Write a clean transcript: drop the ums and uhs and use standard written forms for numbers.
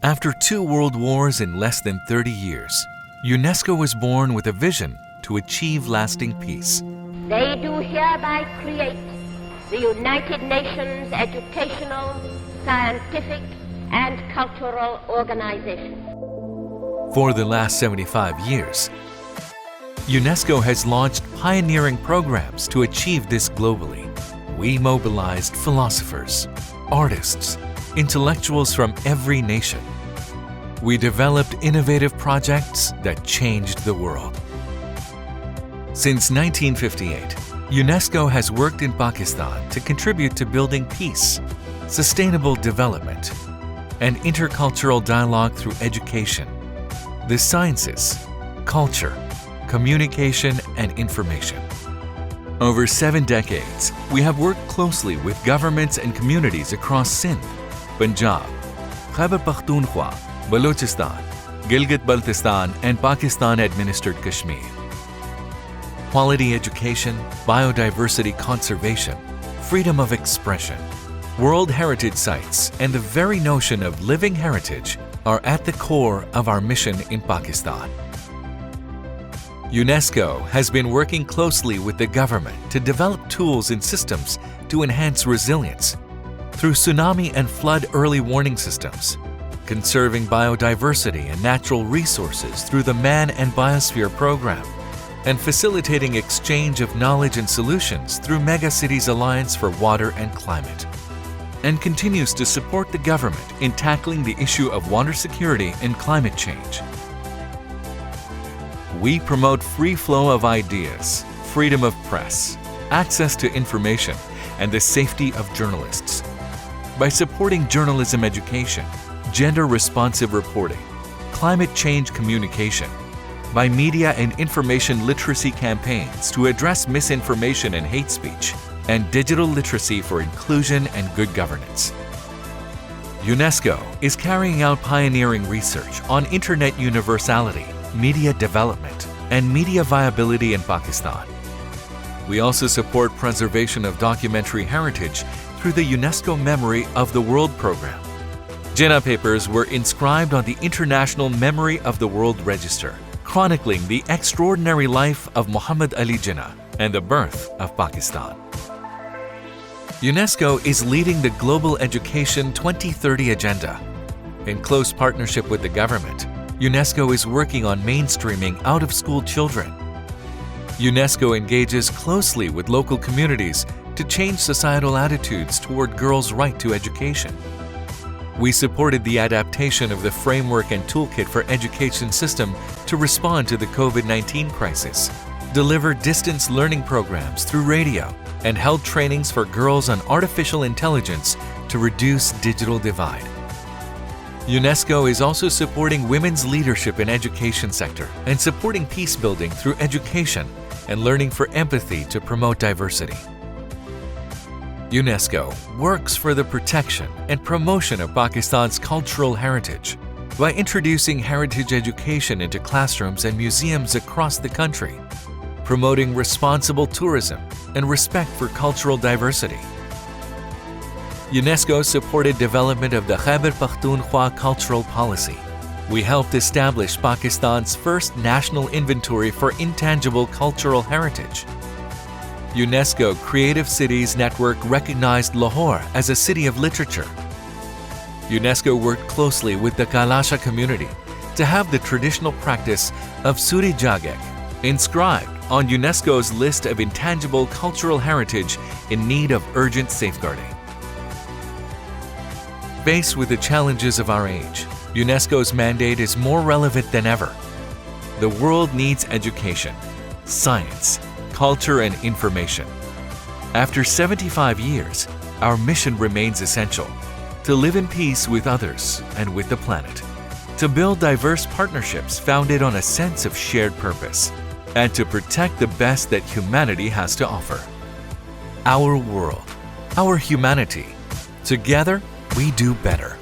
After 2 world wars in less than 30 years, UNESCO was born with a vision to achieve lasting peace. They do hereby create the United Nations Educational, Scientific, and Cultural Organization. For the last 75 years, UNESCO has launched pioneering programs to achieve this globally. We mobilized philosophers, artists, intellectuals from every nation. We developed innovative projects that changed the world. Since 1958, UNESCO has worked in Pakistan to contribute to building peace, sustainable development, and intercultural dialogue through education, the sciences, culture, communication, and information. Over 7 decades, we have worked closely with governments and communities across Sindh, Punjab, Khyber Pakhtunkhwa, Balochsitan, Gilgit Baltistan, and Pakistan administered Kashmir. Quality education, biodiversity conservation, freedom of expression, World Heritage Sites, and the very notion of living heritage are at the core of our mission in Pakistan. UNESCO has been working closely with the government to develop tools and systems to enhance resilience through tsunami and flood early warning systems, conserving biodiversity and natural resources through the Man and Biosphere program, and facilitating exchange of knowledge and solutions through Megacities Alliance for Water and Climate, and continues to support the government in tackling the issue of water security and climate change. We promote free flow of ideas, freedom of press, access to information, and the safety of journalists. By supporting journalism education, gender-responsive reporting, climate change communication, by media and information literacy campaigns to address misinformation and hate speech, and digital literacy for inclusion and good governance. UNESCO is carrying out pioneering research on internet universality, media development, and media viability in Pakistan. We also support preservation of documentary heritage through the UNESCO Memory of the World program. Jinnah papers were inscribed on the International Memory of the World Register, chronicling the extraordinary life of Muhammad Ali Jinnah and the birth of Pakistan. UNESCO is leading the Global Education 2030 agenda. In close partnership with the government, UNESCO is working on mainstreaming out-of-school children. UNESCO engages closely with local communities to change societal attitudes toward girls' right to education. We supported the adaptation of the framework and toolkit for education system to respond to the COVID-19 crisis, delivered distance learning programs through radio, and held trainings for girls on artificial intelligence to reduce digital divide. UNESCO is also supporting women's leadership in education sector and supporting peace building through education and learning for empathy to promote diversity. UNESCO works for the protection and promotion of Pakistan's cultural heritage by introducing heritage education into classrooms and museums across the country, promoting responsible tourism and respect for cultural diversity. UNESCO supported development of the Khyber Pakhtunkhwa cultural policy. We helped establish Pakistan's first national inventory for intangible cultural heritage. UNESCO Creative Cities Network recognized Lahore as a city of literature. UNESCO worked closely with the Kalasha community to have the traditional practice of Suri Jagek inscribed on UNESCO's list of intangible cultural heritage in need of urgent safeguarding. Faced with the challenges of our age, UNESCO's mandate is more relevant than ever. The world needs education, science, culture, and information. After 75 years, our mission remains essential: to live in peace with others and with the planet, to build diverse partnerships founded on a sense of shared purpose, and to protect the best that humanity has to offer. Our world, our humanity. Together, we do better.